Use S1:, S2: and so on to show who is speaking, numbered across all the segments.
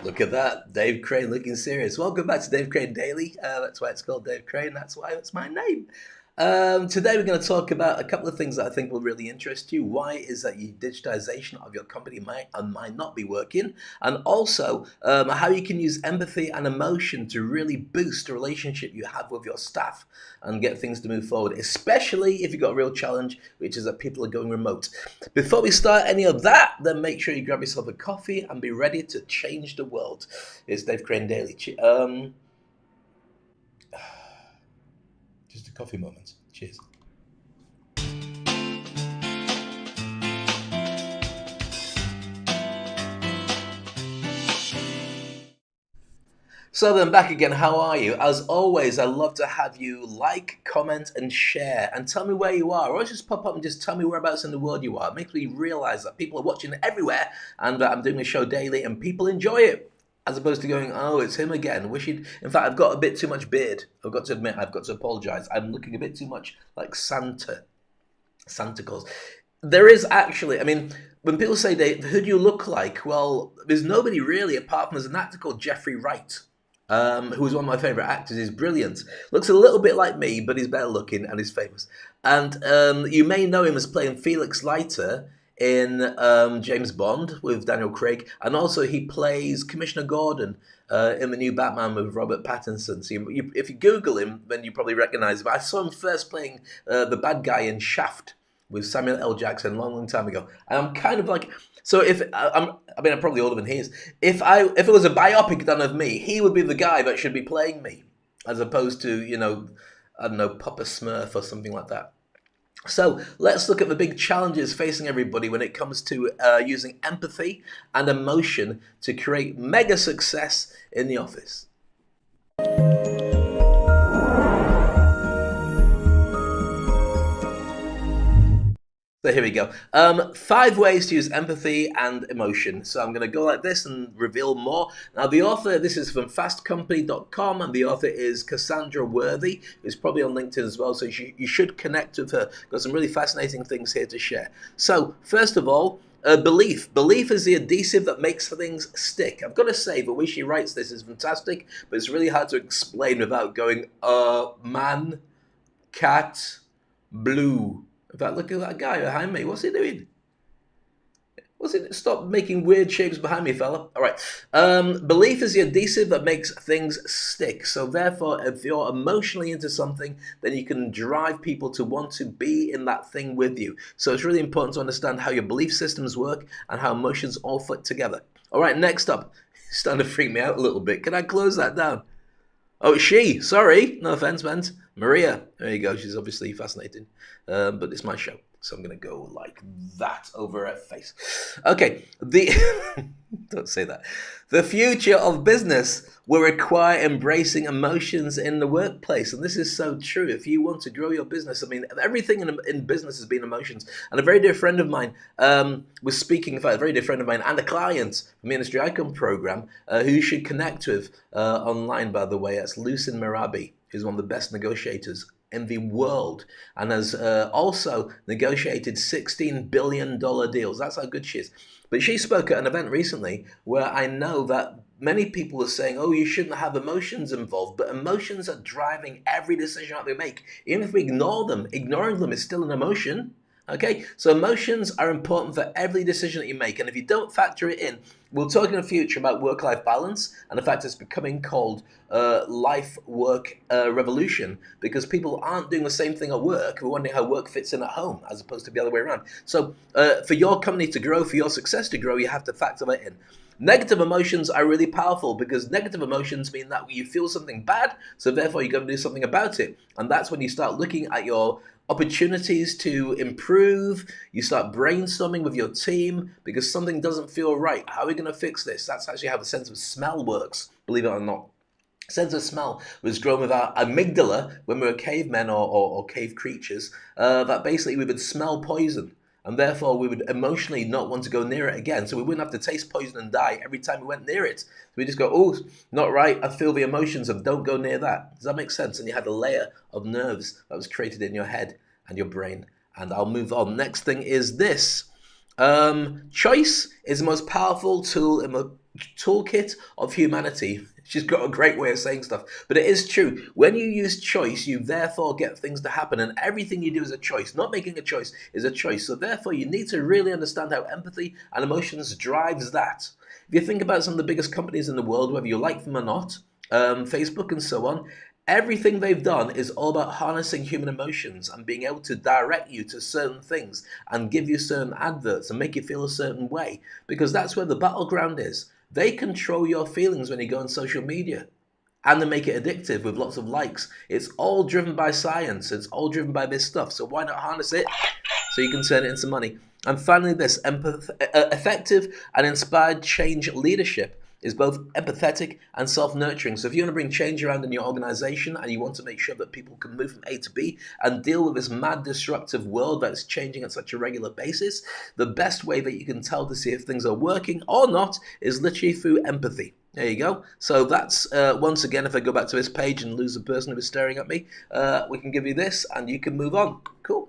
S1: Look at that, Dave Crane looking serious. Welcome back to Dave Crane Daily. That's why it's called Dave Crane. That's why it's my name. Today we're going to talk about a couple of things that I think will really interest you. Why is that your digitization of your company might and might not be working, and also how you can use empathy and emotion to really boost the relationship you have with your staff and get things to move forward, especially if you've got a real challenge, which is that people are going remote. Before we start any of that, then make sure you grab yourself a coffee and be ready to change the world. It's Dave Crane Daily. Just a coffee moment. Cheers. So then, back again, how are you? As always, I love to have you like, comment, and share, and tell me where you are. Or just pop up and just tell me whereabouts in the world you are. It makes me realize that people are watching everywhere, and I'm doing the show daily, and people enjoy it. As opposed to going, oh, it's him again. Wish he'd. In fact, I've got a bit too much beard. I've got to admit, I've got to apologize. I'm looking a bit too much like Santa Claus. There is actually, I mean, when people say, Dave, who do you look like? Well, there's nobody really apart from there's an actor called Jeffrey Wright, who is one of my favourite actors. He's brilliant. Looks a little bit like me, but he's better looking and he's famous. And you may know him as playing Felix Leiter in James Bond with Daniel Craig, and also he plays Commissioner Gordon in the new Batman with Robert Pattinson. So if you Google him, then you probably recognise him. I saw him first playing the bad guy in Shaft with Samuel L. Jackson a long, long time ago. And I'm kind of like, so if I'm probably older than he is. If it was a biopic done of me, he would be the guy that should be playing me, as opposed to I don't know, Papa Smurf or something like that. So let's look at the big challenges facing everybody when it comes to using empathy and emotion to create mega success in the office. So here we go. 5 ways to use empathy and emotion. So I'm going to go like this and reveal more. Now, the author, this is from fastcompany.com, and the author is Cassandra Worthy, who's probably on LinkedIn as well, so you should connect with her. Got some really fascinating things here to share. So, first of all, belief. Belief is the adhesive that makes things stick. I've got to say, the way she writes this is fantastic, but it's really hard to explain without going, man, cat, blue. In fact, look at that guy behind me. What's he doing? Stop making weird shapes behind me, fella. All right. Belief is the adhesive that makes things stick. So therefore, if you're emotionally into something, then you can drive people to want to be in that thing with you. So it's really important to understand how your belief systems work and how emotions all fit together. All right, next up. It's starting to freak me out a little bit. Can I close that down? Oh, she. Sorry. No offense, man. Maria. There you go. She's obviously fascinating. But it's my show. So I'm going to go like that over her face. Okay. Don't say that. The future of business will require embracing emotions in the workplace. And this is so true. If you want to grow your business, I mean, everything in business has been emotions. And a very dear friend of mine was speaking, in fact, a very dear friend of mine and a client from the Industry Icon program who you should connect with online, by the way. That's Lucin Merabi, who's one of the best negotiators in the world and has also negotiated $16 billion deals. That's how good she is. But she spoke at an event recently where I know that many people are saying, oh, you shouldn't have emotions involved, but emotions are driving every decision that they make. Even if we ignore them, ignoring them is still an emotion. Okay, so emotions are important for every decision that you make, and if you don't factor it in, we'll talk in the future about work-life balance and the fact it's becoming called life-work revolution because people aren't doing the same thing at work. We're wondering how work fits in at home as opposed to the other way around. So for your company to grow, for your success to grow, you have to factor that in. Negative emotions are really powerful because negative emotions mean that you feel something bad, so therefore you're going to do something about it. And that's when you start looking at your opportunities to improve. You start brainstorming with your team because something doesn't feel right. How are we going to fix this? That's actually how the sense of smell works, believe it or not. Sense of smell was grown with our amygdala when we were cavemen or cave creatures, that basically we would smell poison. And therefore, we would emotionally not want to go near it again. So we wouldn't have to taste poison and die every time we went near it. So we just go, oh, not right. I feel the emotions of don't go near that. Does that make sense? And you had a layer of nerves that was created in your head and your brain. And I'll move on. Next thing is this. Choice is the most powerful tool in the toolkit of humanity. She's got a great way of saying stuff, but it is true. When you use choice, you therefore get things to happen, and everything you do is a choice. Not making a choice is a choice. So therefore, you need to really understand how empathy and emotions drives that. If you think about some of the biggest companies in the world, whether you like them or not, Facebook and so on, everything they've done is all about harnessing human emotions and being able to direct you to certain things and give you certain adverts and make you feel a certain way, because that's where the battleground is. They control your feelings when you go on social media, and they make it addictive with lots of likes. It's all driven by science. It's all driven by this stuff. So why not harness it so you can turn it into money? And finally, this effective and inspired change leadership is both empathetic and self-nurturing. So if you want to bring change around in your organization and you want to make sure that people can move from A to B and deal with this mad disruptive world that's changing at such a regular basis, the best way that you can tell to see if things are working or not is literally through empathy. There you go. So that's, once again, if I go back to this page and lose the person who was staring at me, we can give you this and you can move on. Cool.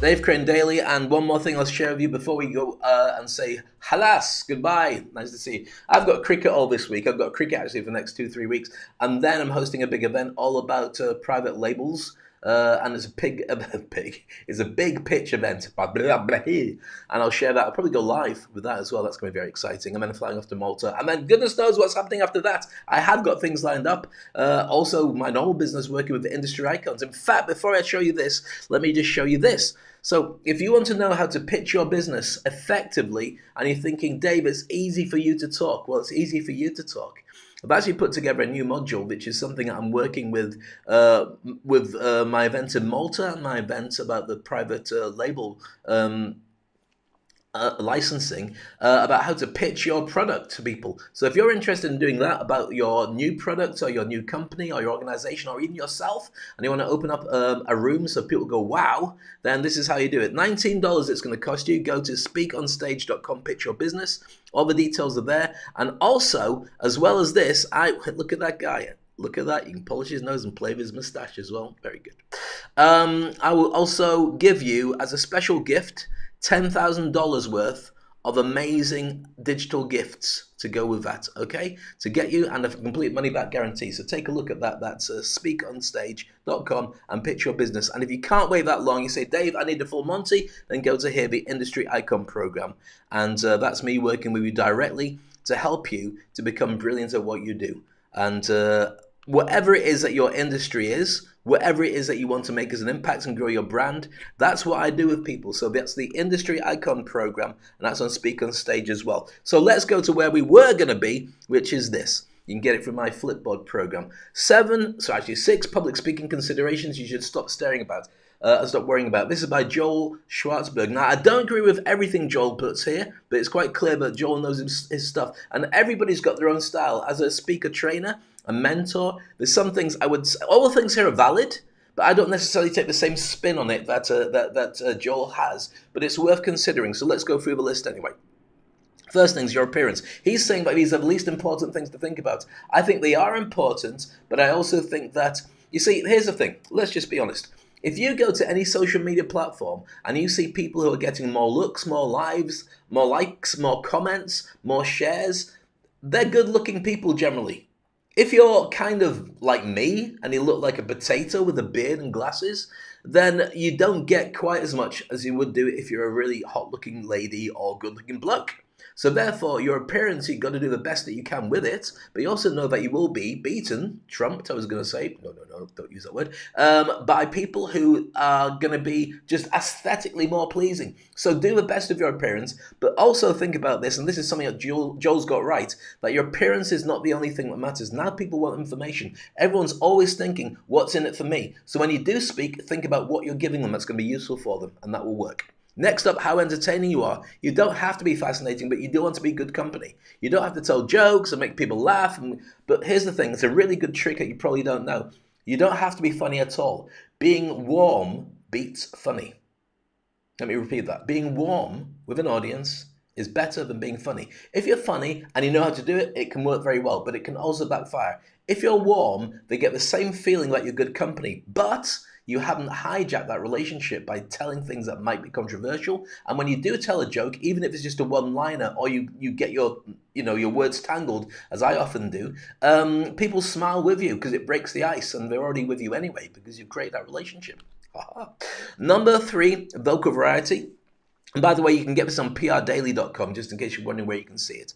S1: Dave Crane Daily, and one more thing I'll share with you before we go and say halas, goodbye. Nice to see you. I've got cricket all this week. I've got cricket actually for the next 2-3 weeks, and then I'm hosting a big event all about private labels. And it's it's a big pitch event, and I'll share that. I'll probably go live with that as well. That's going to be very exciting. And then flying off to Malta, and then goodness knows what's happening after that. I have got things lined up. Also, my normal business working with the industry icons. In fact, before I show you this, let me just show you this. So if you want to know how to pitch your business effectively, and you're thinking, Dave, it's easy for you to talk. Well, it's easy for you to talk. I've actually put together a new module, which is something I'm working with my event in Malta and my event about the private label licensing, about how to pitch your product to people. So if you're interested in doing that about your new product or your new company or your organization or even yourself, and you want to open up a room so people go, wow, then this is how you do it. $19 it's going to cost you. Go to speakonstage.com, pitch your business. All the details are there. And also, as well as this, look at that guy. Look at that. You can polish his nose and play with his mustache as well. Very good. I will also give you, as a special gift, $10,000 worth of amazing digital gifts to go with that, okay? To get you, and a complete money back guarantee. So take a look at that. That's speakonstage.com and pitch your business. And if you can't wait that long, you say, Dave, I need a full Monty, then go to here, the Industry Icon Program. And that's me working with you directly to help you to become brilliant at what you do. And whatever it is that your industry is, whatever it is that you want to make as an impact and grow your brand, that's what I do with people. So that's the Industry Icon Program, and that's on Speak on Stage as well. So let's go to where we were going to be, which is this. You can get it from my Flipboard program. 6 public speaking considerations you should stop worrying about. This is by Joel Schwartzberg. Now, I don't agree with everything Joel puts here, but it's quite clear that Joel knows his stuff. And everybody's got their own style. As a speaker trainer, a mentor, there's some things all the things here are valid, but I don't necessarily take the same spin on it that Joel has. But it's worth considering. So let's go through the list anyway. First thing's your appearance. He's saying that these are the least important things to think about. I think they are important, but I also think that, you see, here's the thing. Let's just be honest. If you go to any social media platform and you see people who are getting more looks, more lives, more likes, more comments, more shares, they're good-looking people generally. If you're kind of like me and you look like a potato with a beard and glasses, then you don't get quite as much as you would do if you're a really hot-looking lady or good-looking bloke. So therefore, your appearance, you've got to do the best that you can with it, but you also know that you will be beaten, trumped, I was going to say, no, don't use that word, by people who are going to be just aesthetically more pleasing. So do the best of your appearance, but also think about this, and this is something that Joel's got right, that your appearance is not the only thing that matters. Now people want information. Everyone's always thinking, what's in it for me? So when you do speak, think about what you're giving them that's going to be useful for them, and that will work. Next up, how entertaining you are. You don't have to be fascinating, but you do want to be good company. You don't have to tell jokes and make people laugh. But here's the thing, it's a really good trick that you probably don't know. You don't have to be funny at all. Being warm beats funny. Let me repeat that. Being warm with an audience is better than being funny. If you're funny and you know how to do it, it can work very well, but it can also backfire. If you're warm, they get the same feeling like you're good company, but you haven't hijacked that relationship by telling things that might be controversial. And when you do tell a joke, even if it's just a one-liner, or you get your words tangled, as I often do, people smile with you because it breaks the ice, and they're already with you anyway because you've created that relationship. Number three, vocal variety. And by the way, you can get this on prdaily.com just in case you're wondering where you can see it.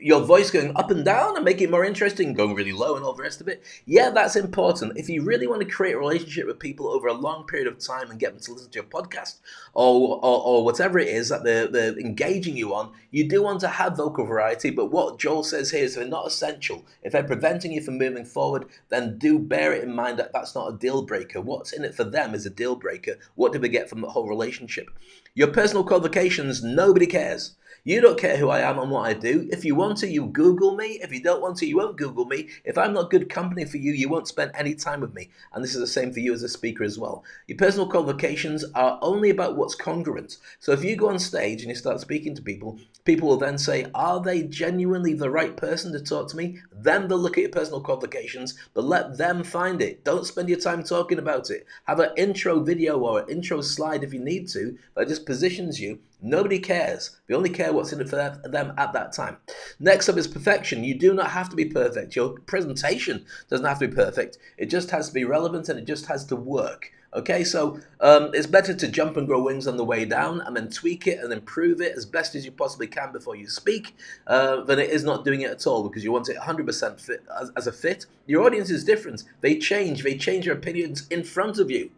S1: Your voice going up and down and make it more interesting, going really low and all the rest of it. Yeah, that's important. If you really want to create a relationship with people over a long period of time and get them to listen to your podcast or whatever it is that they're engaging you on, you do want to have vocal variety. But what Joel says here is they're not essential. If they're preventing you from moving forward, then do bear it in mind that that's not a deal breaker. What's in it for them is a deal breaker. What do they get from the whole relationship? Your personal qualifications, nobody cares. You don't care who I am and what I do. If you want to, you Google me. If you don't want to, you won't Google me. If I'm not good company for you, you won't spend any time with me. And this is the same for you as a speaker as well. Your personal qualifications are only about what's congruent. So if you go on stage and you start speaking to people, people will then say, are they genuinely the right person to talk to me? Then they'll look at your personal qualifications, but let them find it. Don't spend your time talking about it. Have an intro video or an intro slide if you need to that just positions you. Nobody cares. They only care what's in it for them at that time. Next up is perfection. You do not have to be perfect. Your presentation doesn't have to be perfect. It just has to be relevant and it just has to work. Okay, so it's better to jump and grow wings on the way down and then tweak it and improve it as best as you possibly can before you speak than it is not doing it at all because you want it 100% fit as a fit. Your audience is different. They change their opinions in front of you.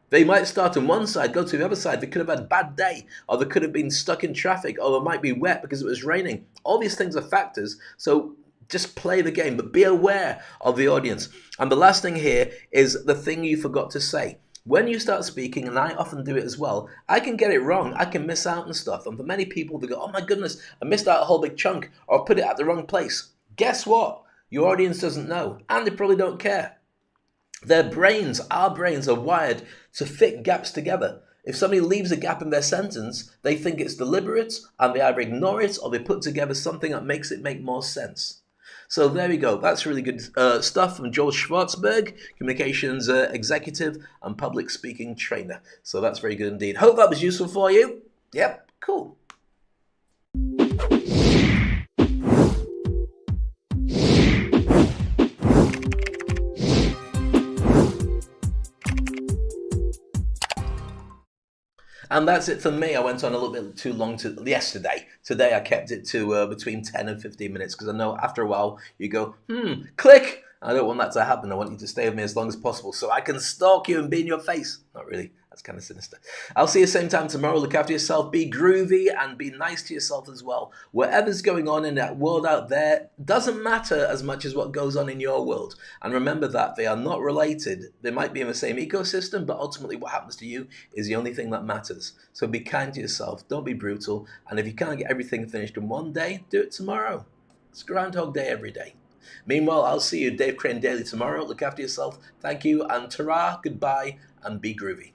S1: They might start on one side, go to the other side. They could have had a bad day, or they could have been stuck in traffic, or they might be wet because it was raining. All these things are factors. So just play the game, but be aware of the audience. And the last thing here is the thing you forgot to say. When you start speaking, and I often do it as well, I can get it wrong. I can miss out on stuff. And for many people, they go, oh my goodness, I missed out a whole big chunk, or put it at the wrong place. Guess what? Your audience doesn't know, and they probably don't care. Our brains are wired to fit gaps together. If somebody leaves a gap in their sentence, they think it's deliberate and they either ignore it or they put together something that makes it make more sense. So there we go. That's really good stuff from Joel Schwartzberg, communications executive and public speaking trainer. So that's very good indeed. Hope that was useful for you. Yep, cool. And that's it for me. I went on a little bit too long yesterday. Today I kept it to between 10 and 15 minutes because I know after a while you go, click. I don't want that to happen. I want you to stay with me as long as possible so I can stalk you and be in your face. Not really. That's kind of sinister. I'll see you same time tomorrow. Look after yourself. Be groovy and be nice to yourself as well. Whatever's going on in that world out there doesn't matter as much as what goes on in your world. And remember that they are not related. They might be in the same ecosystem, but ultimately what happens to you is the only thing that matters. So be kind to yourself. Don't be brutal. And if you can't get everything finished in one day, do it tomorrow. It's Groundhog Day every day. Meanwhile, I'll see you Dave Crane Daily tomorrow. Look after yourself. Thank you and ta-ra, goodbye, and be groovy.